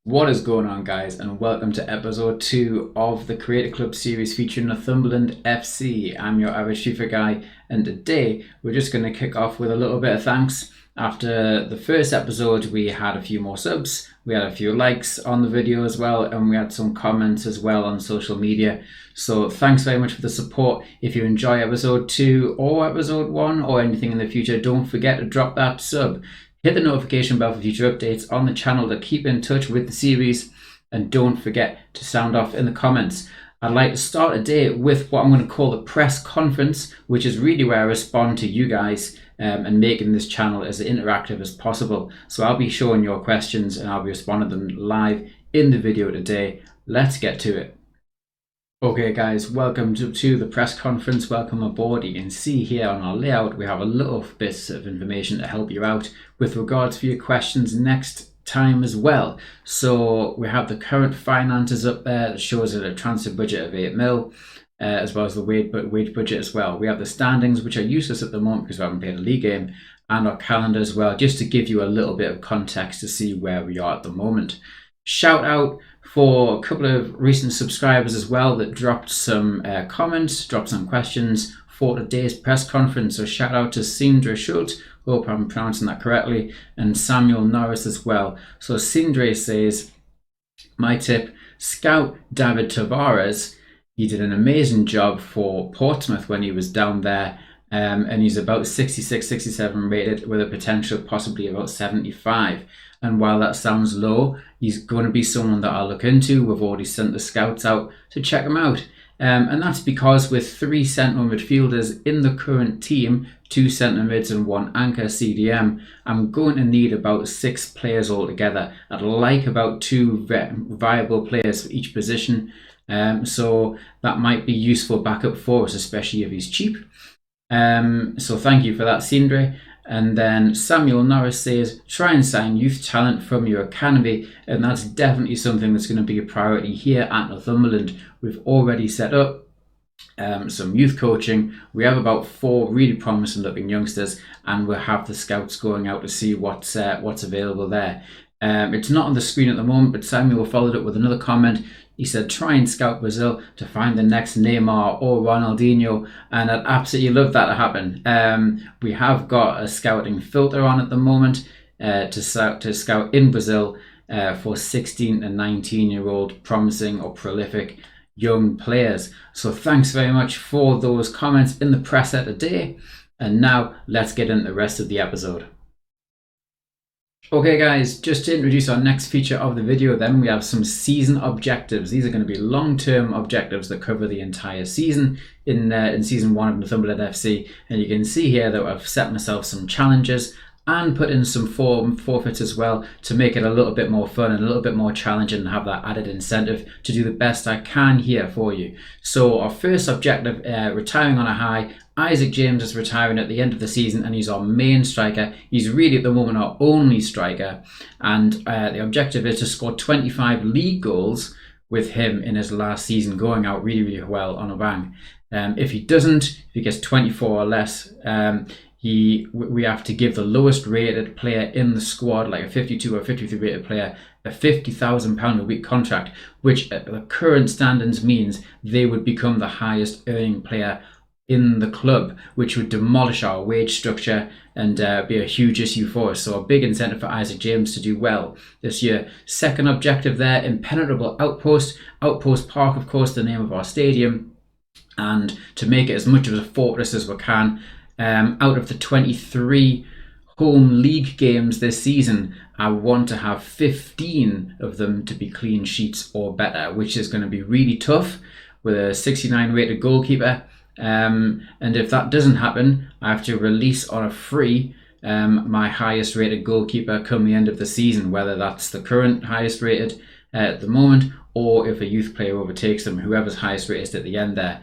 What is going on, guys, and welcome to episode 2 of the Creator Club series featuring Northumberland FC. I'm your average Fifa guy, and today we're just going to kick off with a little bit of thanks. After the first episode, we had a few more subs, we had a few likes on the video as well, and we had some comments as well on social media. So thanks very much for the support. If you enjoy episode 2 or episode 1 or anything in the future, don't forget to drop that sub. Hit the notification bell for future updates on the channel to keep in touch with the series, and don't forget to sound off in the comments. I'd like to start today with what I'm going to call the press conference, which is really where I respond to you guys and making this channel as interactive as possible. So I'll be showing your questions and I'll be responding to them live in the video today. Let's get to it. Okay guys, welcome to the press conference, welcome aboard. You can see here on our layout we have a little bit of information to help you out with regards for your questions next time as well. So we have the current finances up there that shows a transfer budget of 8 mil, as well as the wage budget as well. We have the standings, which are useless at the moment because we haven't played a league game, and our calendar as well, just to give you a little bit of context to see where we are at the moment. Shout out for a couple of recent subscribers as well that dropped some comments, dropped some questions for today's press conference. So shout out to Sindre Schultz, hope I'm pronouncing that correctly, and Samuel Norris as well. So Sindre says, my tip, scout David Tavares. He did an amazing job for Portsmouth when he was down there. And he's about 66, 67 rated with a potential possibly about 75. And while that sounds low, he's going to be someone that I'll look into. We've already sent the scouts out to check him out. And that's because with 3 central midfielders in the current team, 2 centre mids and 1 anchor CDM, I'm going to need about 6 players altogether. I'd like about 2 viable players for each position. So that might be useful backup for us, especially if he's cheap. So thank you for that, Sindre. And then Samuel Norris says, try and sign youth talent from your academy, and that's definitely something that's going to be a priority here at Northumberland. We've already set up some youth coaching. We have about 4 really promising looking youngsters, and we'll have the scouts going out to see what's available there. It's not on the screen at the moment, but Samuel followed up with another comment. He said, try and scout Brazil to find the next Neymar or Ronaldinho, and I'd absolutely love that to happen. We have got a scouting filter on at the moment to scout in Brazil for 16 and 19-year-old promising or prolific young players. So thanks very much for those comments in the presser today. And now let's get into the rest of the episode. Okay guys, just to introduce our next feature of the video then, we have some season objectives. These are going to be long-term objectives that cover the entire season in season 1 of Northumberland FC. And you can see here that I've set myself some challenges and put in some forfeits as well to make it a little bit more fun and a little bit more challenging and have that added incentive to do the best I can here for you. So our first objective, retiring on a high. Isaac James is retiring at the end of the season and he's our main striker. He's really at the moment our only striker, and the objective is to score 25 league goals with him in his last season, going out really, really well on a bang. If he doesn't, if he gets 24 or less, we have to give the lowest rated player in the squad, like a 52 or 53 rated player, a £50,000 a week contract, which at the current standings means they would become the highest earning player in the club, which would demolish our wage structure and be a huge issue for us. So a big incentive for Isaac James to do well this year. Second objective there, impenetrable outpost. Outpost Park, of course, the name of our stadium. And to make it as much of a fortress as we can, out of the 23 home league games this season, I want to have 15 of them to be clean sheets or better, which is going to be really tough with a 69 rated goalkeeper. And if that doesn't happen, I have to release on a free my highest rated goalkeeper come the end of the season, whether that's the current highest rated at the moment, or if a youth player overtakes them, whoever's highest rated at the end there,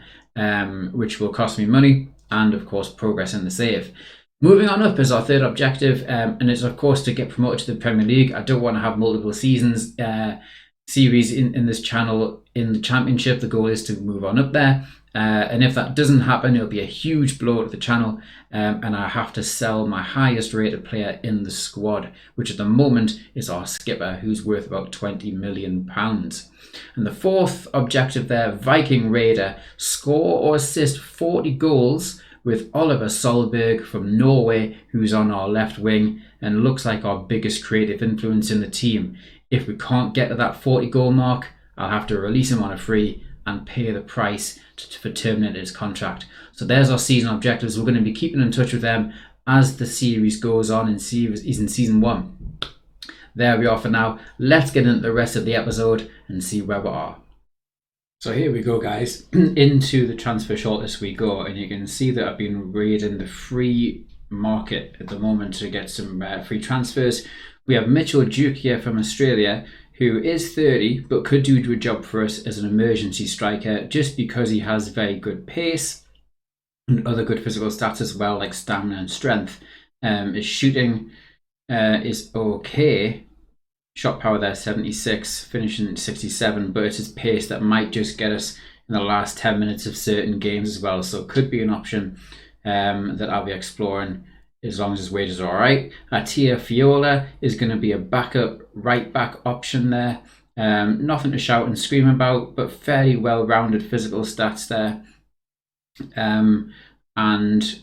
which will cost me money and of course progress in the save. Moving on up is our third objective, and it's of course to get promoted to the Premier League. I don't want to have multiple seasons series in this channel in the Championship. The goal is to move on up there. And if that doesn't happen, it'll be a huge blow to the channel, and I have to sell my highest rated player in the squad, which at the moment is our skipper, who's worth about £20 million. And the fourth objective there, Viking Raider, score or assist 40 goals with Oliver Solberg from Norway, who's on our left wing and looks like our biggest creative influence in the team. If we can't get to that 40 goal mark, I'll have to release him on a free and pay the price for terminating his contract. So there's our season objectives. We're going to be keeping in touch with them as the series goes on in season 1. There we are for now. Let's get into the rest of the episode and see where we are. So here we go, guys. Into the transfer shortlist we go, and you can see that I've been raiding the free market at the moment to get some free transfers. We have Mitchell Duke here from Australia, who is 30 but could do a job for us as an emergency striker just because he has very good pace and other good physical stats as well, like stamina and strength. His shooting is okay. Shot power there 76, finishing 67, but it's his pace that might just get us in the last 10 minutes of certain games as well. So it could be an option that I'll be exploring as long as his wages are alright. Atia Fiola is going to be a backup right back option there. Nothing to shout and scream about, but fairly well-rounded physical stats there. And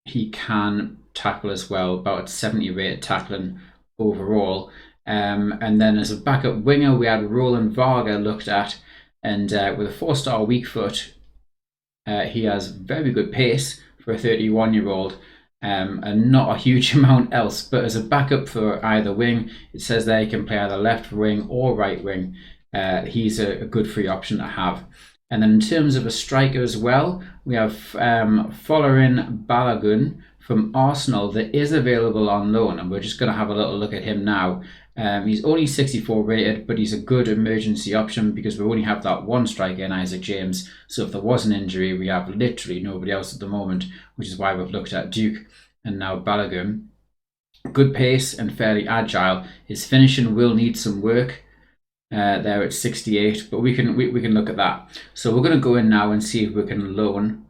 he can tackle as well, about 70 rated tackling overall. And then as a backup winger, we had Roland Varga looked at, and with a 4-star weak foot, he has very good pace for a 31-year-old. And not a huge amount else, but as a backup for either wing, it says there he can play either left wing or right wing. He's a good free option to have. And then in terms of a striker as well, we have Folarin Balogun from Arsenal that is available on loan, and we're just going to have a little look at him now. He's only 64 rated, but he's a good emergency option because we only have that one striker in Isaac James. So if there was an injury, we have literally nobody else at the moment, which is why we've looked at Duke and now Balogun. Good pace and fairly agile. His finishing will need some work there at 68, but we can look at that. So we're going to go in now and see if we can loan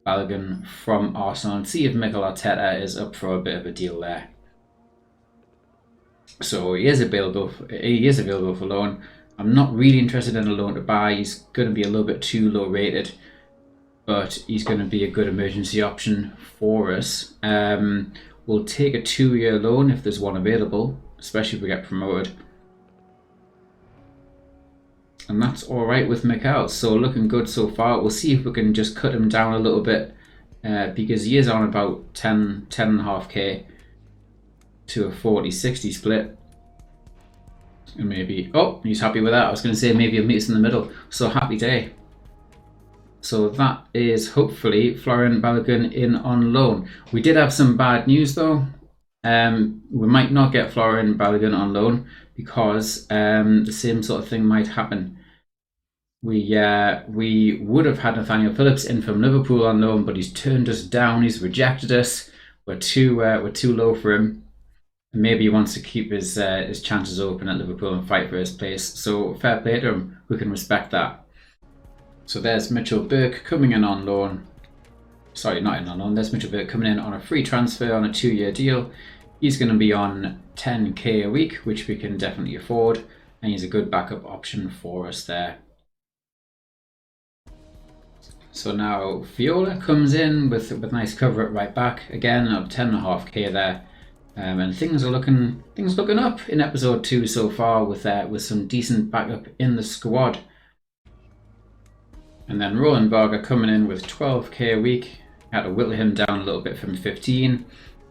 Balogun from Arsenal and see if Mikel Arteta is up for a bit of a deal there. So he is available for loan. I'm not really interested in a loan to buy. He's going to be a little bit too low rated, but he's going to be a good emergency option for us. We'll take a 2-year loan if there's one available, especially if we get promoted. And that's all right with Mikel. So looking good so far. We'll see if we can just cut him down a little bit because he is on about 10.5k to a 40-60 split. And maybe, oh, he's happy with that. I was going to say maybe he'll meet us in the middle. So happy day. So that is hopefully Florian Balogun in on loan. We did have some bad news though. We might not get Florian Balogun on loan because the same sort of thing might happen. We would have had Nathaniel Phillips in from Liverpool on loan, but he's turned us down. He's rejected us. We're too low for him. Maybe he wants to keep his chances open at Liverpool and fight for his place. So fair play to him. We can respect that. So there's Mitchell Burke coming in on loan. Sorry, not in on loan. There's Mitchell Burke coming in on a free transfer on a 2-year deal. He's going to be on 10k a week, which we can definitely afford. And he's a good backup option for us there. So now Viola comes in with nice cover at right back. Again, 10.5k there. And things are looking up in episode 2 so far with some decent backup in the squad. And then Roland Varga coming in with 12k a week. Had to whittle him down a little bit from 15.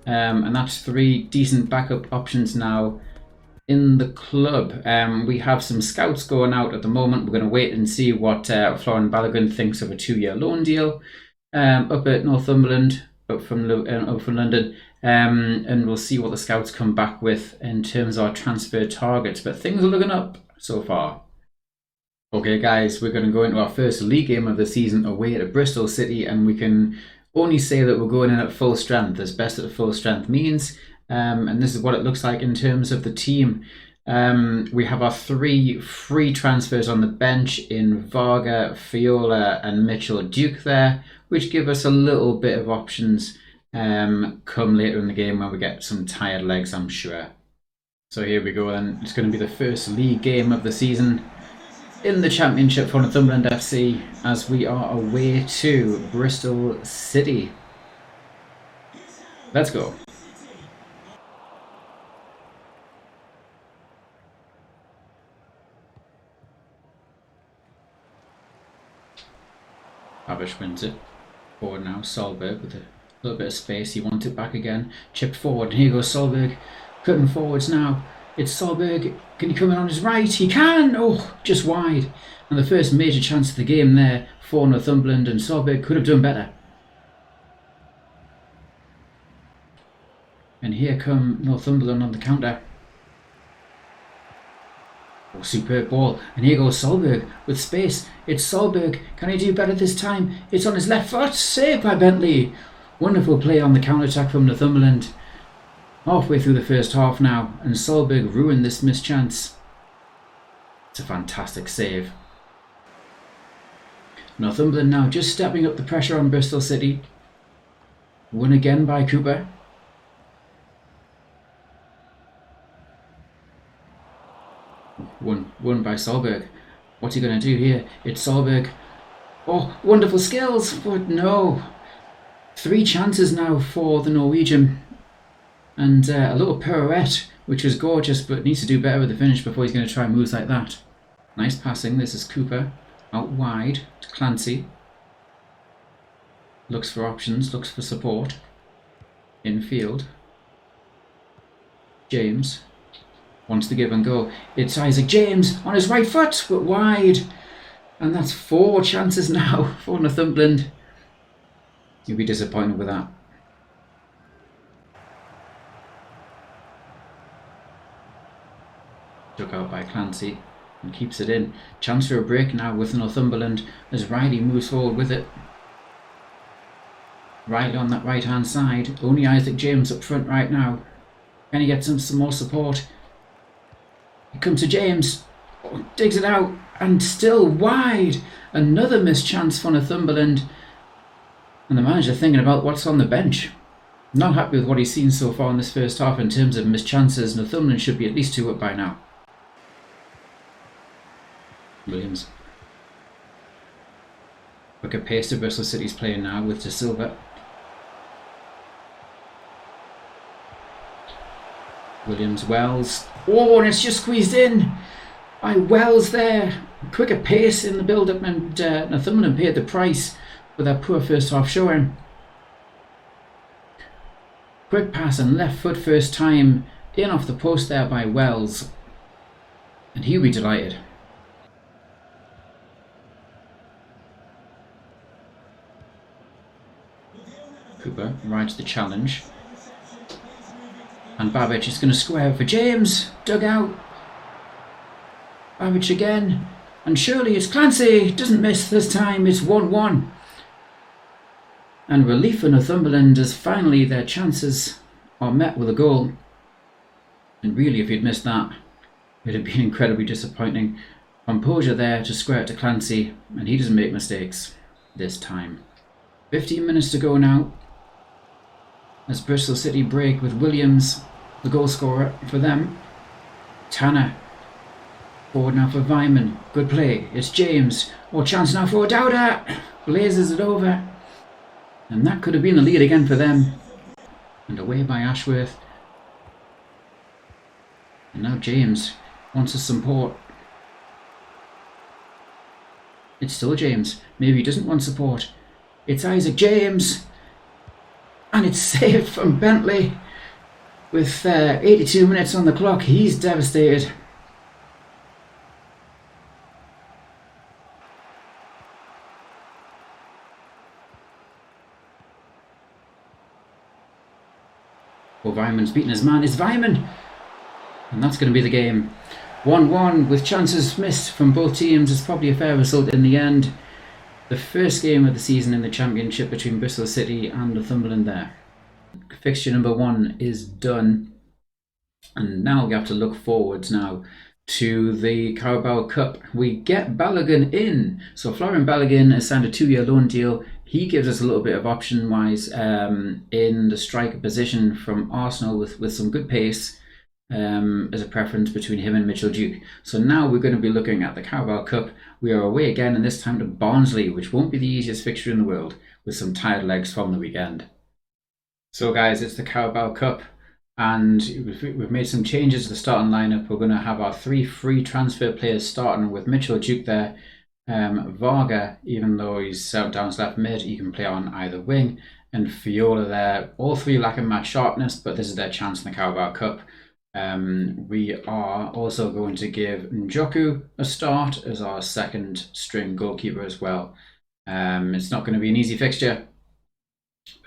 And that's 3 decent backup options now in the club. We have some scouts going out at the moment. We're going to wait and see what Florian Balogun thinks of a 2-year loan deal up at Northumberland, up from London. And we'll see what the scouts come back with in terms of our transfer targets. But things are looking up so far. Okay guys, we're going to go into our first league game of the season away at Bristol City, and we can only say that we're going in at full strength, as best at full strength means. And this is what it looks like in terms of the team. We have our 3 free transfers on the bench in Varga, Fiola and Mitchell Duke there, which give us a little bit of options come later in the game when we get some tired legs, I'm sure. So here we go then. It's going to be the first league game of the season in the Championship for Northumberland FC as we are away to Bristol City. Let's go. Babish wins it. Forward now, Solberg with a little bit of space. He wants it back again. Chipped forward, and here goes Solberg. Cutting forwards now. It's Solberg. Can he come in on his right? He can! Oh, just wide. And the first major chance of the game there for Northumberland, and Solberg could have done better. And here come Northumberland on the counter. Oh, superb ball. And here goes Solberg with space. It's Solberg. Can he do better this time? It's on his left foot. Saved by Bentley. Wonderful play on the counter-attack from Northumberland. Halfway through the first half now, and Solberg ruined this missed chance. It's a fantastic save. Northumberland now just stepping up the pressure on Bristol City. Won again by Cooper. Won by Solberg. What's he going to do here? It's Solberg. Oh, wonderful skills, but no. 3 chances now for the Norwegian. And a little pirouette, which was gorgeous, but needs to do better with the finish before he's going to try moves like that. Nice passing. This is Cooper. Out wide to Clancy. Looks for options, looks for support. Infield. James. Wants to give and go. It's Isaac James on his right foot, but wide. And that's 4 chances now for Northumberland. You'll be disappointed with that. Took out by Clancy and keeps it in. Chance for a break now with Northumberland as Riley moves forward with it. Riley on that right hand side. Only Isaac James up front right now. Can he get some more support? He comes to James. Oh, digs it out and still wide. Another missed chance for Northumberland. And the manager thinking about what's on the bench. Not happy with what he's seen so far in this first half in terms of missed chances. Northumberland should be at least 2 up by now. Williams. Quicker pace to Bristol City's playing now with De Silva. Williams, Wells. Oh, and it's just squeezed in by Wells there. Quicker pace in the build-up, and Northumberland paid the price for their poor first half showing. Quick pass and left foot first time in off the post there by Wells. And he'll be delighted. Cooper rides the challenge. And Babic is going to square for James. Dug out. Babic again. And surely it's Clancy. Doesn't miss this time. It's 1-1. And relief for Northumberland as finally their chances are met with a goal. And really, if he'd missed that, it would have been incredibly disappointing. Composure there to square it to Clancy. And he doesn't make mistakes this time. 15 minutes to go now. As Bristol City break with Williams, the goal scorer for them. Tanner. Forward now for Vyman. Good play. It's James. Oh, chance now for Dowda. Blazes it over. And that could have been the lead again for them. And away by Ashworth. And now James wants his support. It's still James. Maybe he doesn't want support. It's Isaac James. And it's saved from Bentley. With 82 minutes on the clock, he's devastated. Oh, Vyman's beaten his man. It's Vyman! And that's going to be the game. 1-1 with chances missed from both teams. It's probably a fair result in the end. The first game of the season in the Championship between Bristol City and Northumberland there. Fixture number 1 is done. And now we have to look forwards now to the Carabao Cup. We get Balogun in. So Florian Balogun has signed a 2-year loan deal. He gives us a little bit of option-wise in the striker position from Arsenal with some good pace as a preference between him and Mitchell Duke. So now we're going to be looking at the Carabao Cup. We are away again, and this time to Barnsley, which won't be the easiest fixture in the world, with some tired legs from the weekend. So guys, it's the Carabao Cup. And we've made some changes to the starting lineup. We're going to have our 3 free transfer players starting with Mitchell Duke there. Varga, even though he's down as left mid, he can play on either wing. And Fiola there. All 3 lacking match sharpness, but this is their chance in the Carabao Cup. We are also going to give Njoku a start as our second string goalkeeper as well. It's not going to be an easy fixture.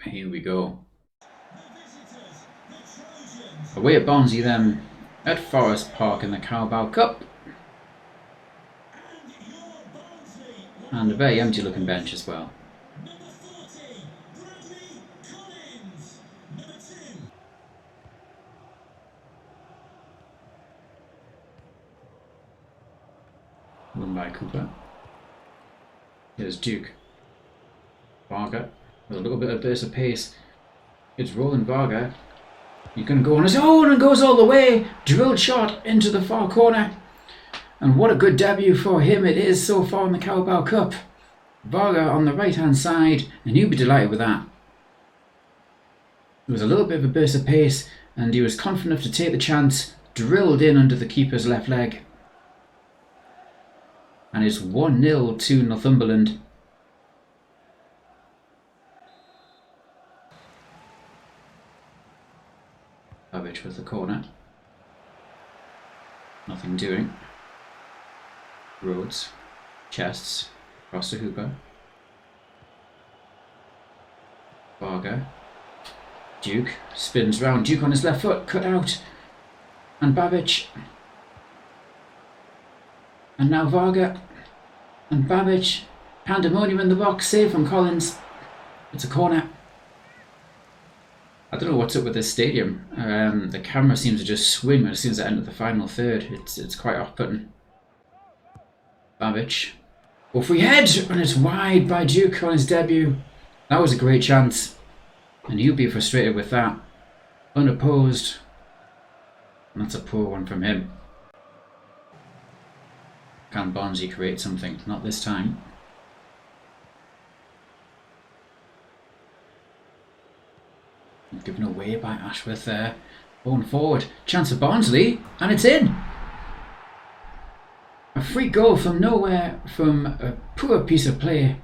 Here we go. Away at Barnsley then, at Forest Park in the Carabao Cup. And a very empty looking bench as well. Run by Cooper. Here's Duke. Varga with a little bit of burst of pace. It's Roland Varga. He's going to go on his own and goes all the way. Drilled shot into the far corner. And what a good debut for him it is so far in the Carabao Cup. Varga on the right hand side, and you'd be delighted with that. There was a little bit of a burst of pace, and he was confident enough to take the chance. Drilled in under the keeper's left leg. And it's 1-0 to Northumberland. Babic with the corner. Nothing doing. Rhodes. Chests. Across to Hooper. Varga. Duke. Spins round. Duke on his left foot. Cut out. And Babic. And now Varga. And Babic. Pandemonium in the box. Save from Collins. It's a corner. I don't know what's up with this stadium. The camera seems to just swing as soon as I enter the final third. It's quite off-putting. Babic. Oh, free head! And it's wide by Duke on his debut. That was a great chance. And he'll be frustrated with that. Unopposed. And that's a poor one from him. Can Barnsley create something? Not this time. Given away by Ashworth there. Going forward. Chance of Barnsley. And it's in. A free goal from nowhere from a poor piece of play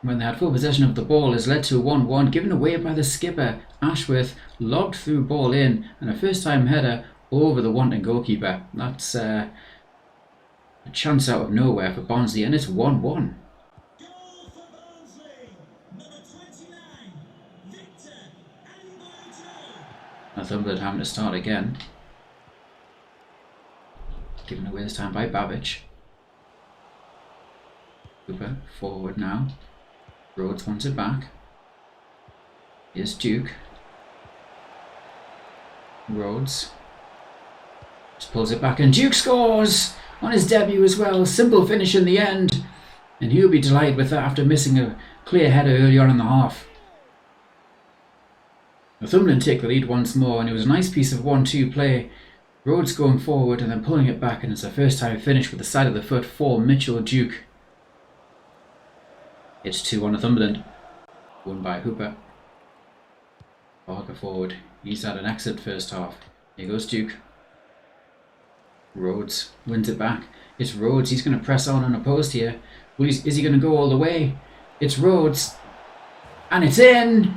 when they had full possession of the ball has led to a 1-1. Given away by the skipper. Ashworth lobbed through ball in. And a first time header over the wanting goalkeeper. That's a chance out of nowhere for Barnsley. And it's 1-1. Northumberland having to start again. Given away this time by Babic. Cooper forward now. Rhodes wants it back. Here's Duke. Rhodes. Just pulls it back and Duke scores on his debut as well. Simple finish in the end. And he'll be delighted with that after missing a clear header early on in the half. Northumberland take the lead once more, and it was a nice piece of 1-2 play. Rhodes going forward and then pulling it back, and it's a first time finish with the side of the foot for Mitchell Duke. It's 2-1 Northumberland. Won by Hooper. Barker forward. He's had an excellent first half. Here goes Duke. Rhodes wins it back. It's Rhodes. He's going to press on unopposed here. Well, is he going to go all the way? It's Rhodes. And it's in!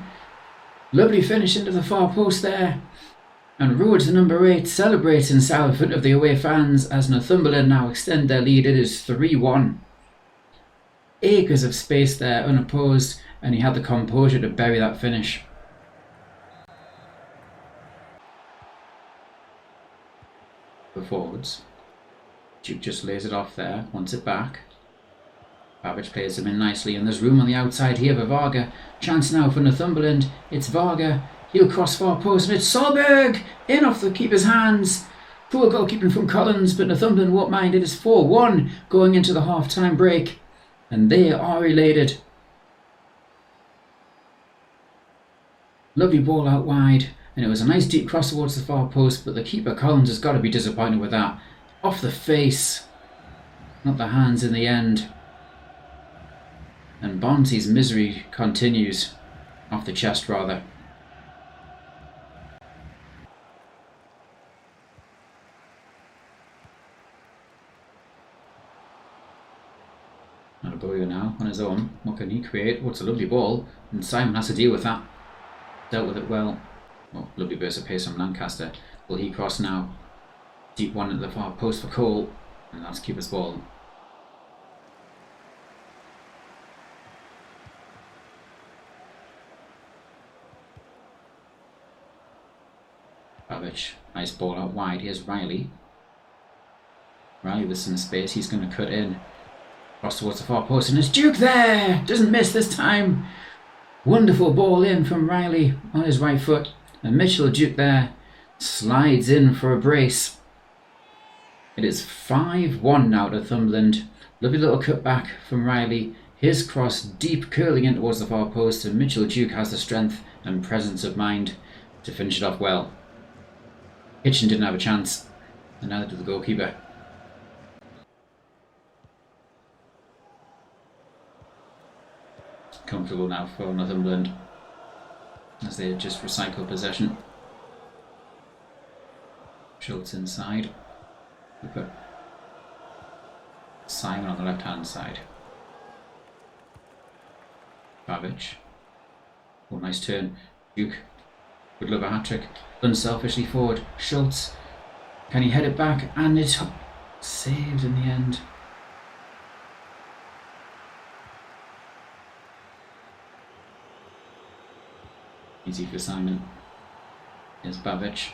Lovely finish into the far post there. And Rhodes, the number 8, celebrates in style in front of the away fans as Northumberland now extend their lead. It is 3-1. Acres of space there, unopposed, and he had the composure to bury that finish. The forwards. Duke just lays it off there, wants it back. Babic plays him in nicely, and there's room on the outside here for Varga. Chance now for Northumberland. It's Varga. He'll cross far post, and it's Solberg in off the keeper's hands. Poor goalkeeping from Collins, but Northumberland won't mind. It is 4-1 going into the half-time break, and they are elated. Lovely ball out wide, and it was a nice deep cross towards the far post, but the keeper Collins has got to be disappointed with that. Off the face, not the hands in the end. And Bonsi's misery continues. Off the chest, rather. Adebayo now on his own. What can he create? What's a lovely ball? And Simon has to deal with that. Dealt with it well. Oh, lovely burst of pace from Lancaster. Will he cross now? Deep one at the far post for Cole. And that's keeper's ball. Babic, nice ball out wide. Here's Riley. Riley with some space. He's going to cut in. Cross towards the far post, and it's Duke there! Doesn't miss this time. Wonderful ball in from Riley on his right foot. And Mitchell Duke there slides in for a brace. It is 5-1 now to Northumberland. Lovely little cut back from Riley. His cross deep curling in towards the far post, and Mitchell Duke has the strength and presence of mind to finish it off well. Hitchin didn't have a chance, and neither did the goalkeeper. Comfortable now for Northumberland as they just recycle possession. Schultz inside. We put Simon on the left hand side. Babic. Oh, nice turn. Duke would love a hat trick. Unselfishly forward. Schultz. Can he head it back? And it's saved in the end. Easy for Simon. Here's Babic.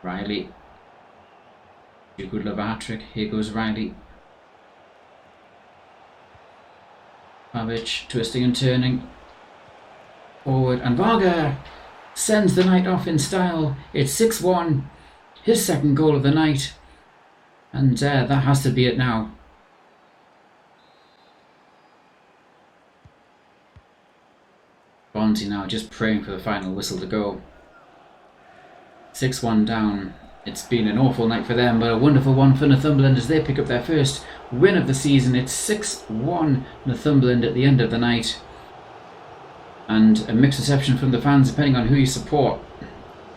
Riley. Duke would love a hat trick. Here goes Riley. Babic twisting and turning. Forward, and Varga sends the night off in style. It's 6-1. His second goal of the night. And that has to be it now. Bonsi now just praying for the final whistle to go. 6-1 down. It's been an awful night for them, but a wonderful one for Northumberland as they pick up their first win of the season. It's 6-1 Northumberland at the end of the night. And a mixed reception from the fans depending on who you support.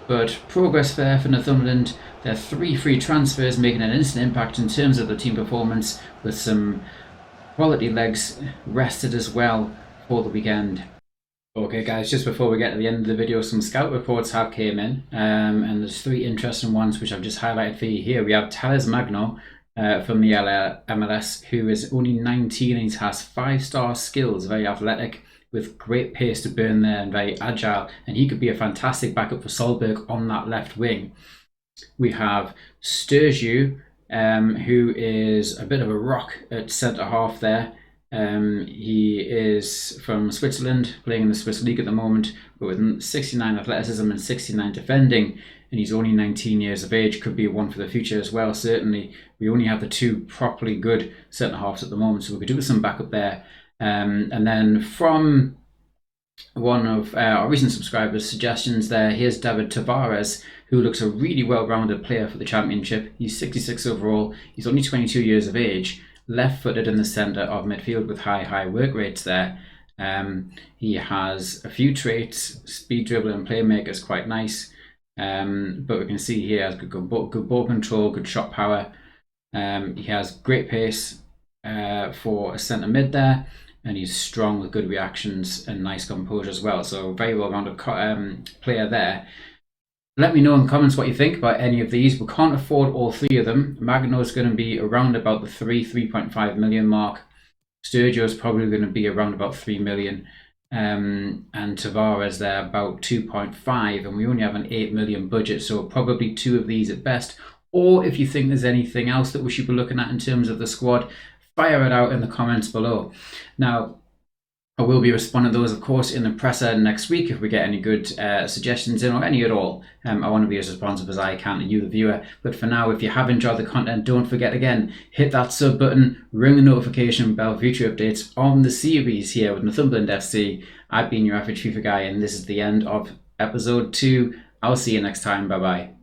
But progress there for Northumberland. Their 3 free transfers making an instant impact in terms of the team performance, with some quality legs rested as well for the weekend. Okay guys, just before we get to the end of the video, some scout reports have came in, and there's 3 interesting ones which I've just highlighted for you here. We have Thales Magno from the MLS, who is only 19 and he has 5-star skills, very athletic, with great pace to burn there and very agile, and he could be a fantastic backup for Solberg on that left wing. We have Sturgeon, who is a bit of a rock at centre half there. He is from Switzerland, playing in the Swiss League at the moment, but with 69 athleticism and 69 defending, and he's only 19 years of age. Could be one for the future as well, certainly. We only have the 2 properly good centre halves at the moment, so we could do with some backup there. And then from one of our recent subscribers' suggestions there, here's David Tavares, who looks a really well-rounded player for the Championship. He's 66 overall, he's only 22 years of age, left-footed in the centre of midfield with high work rates there. He has a few traits, speed, dribble and playmaker is quite nice, but we can see he has good ball control, good shot power. He has great pace for a centre mid there, and he's strong with good reactions and nice composure as well. So very well-rounded player there. Let me know in the comments what you think about any of these. We can't afford all 3 of them. Magno is going to be around about the 3.5 million mark. Sturgeon is probably going to be around about 3 million. And Tavares there about 2.5, and we only have an 8 million budget, so probably 2 of these at best. Or if you think there's anything else that we should be looking at in terms of the squad, fire it out in the comments below. Now, I will be responding to those, of course, in the presser next week if we get any good suggestions in, or any at all. I want to be as responsive as I can to you, the viewer. But for now, if you have enjoyed the content, don't forget again, hit that sub button, ring the notification bell for future updates on the series here with Northumberland FC. I've been your average FIFA guy, and this is the end of episode 2. I'll see you next time. Bye bye.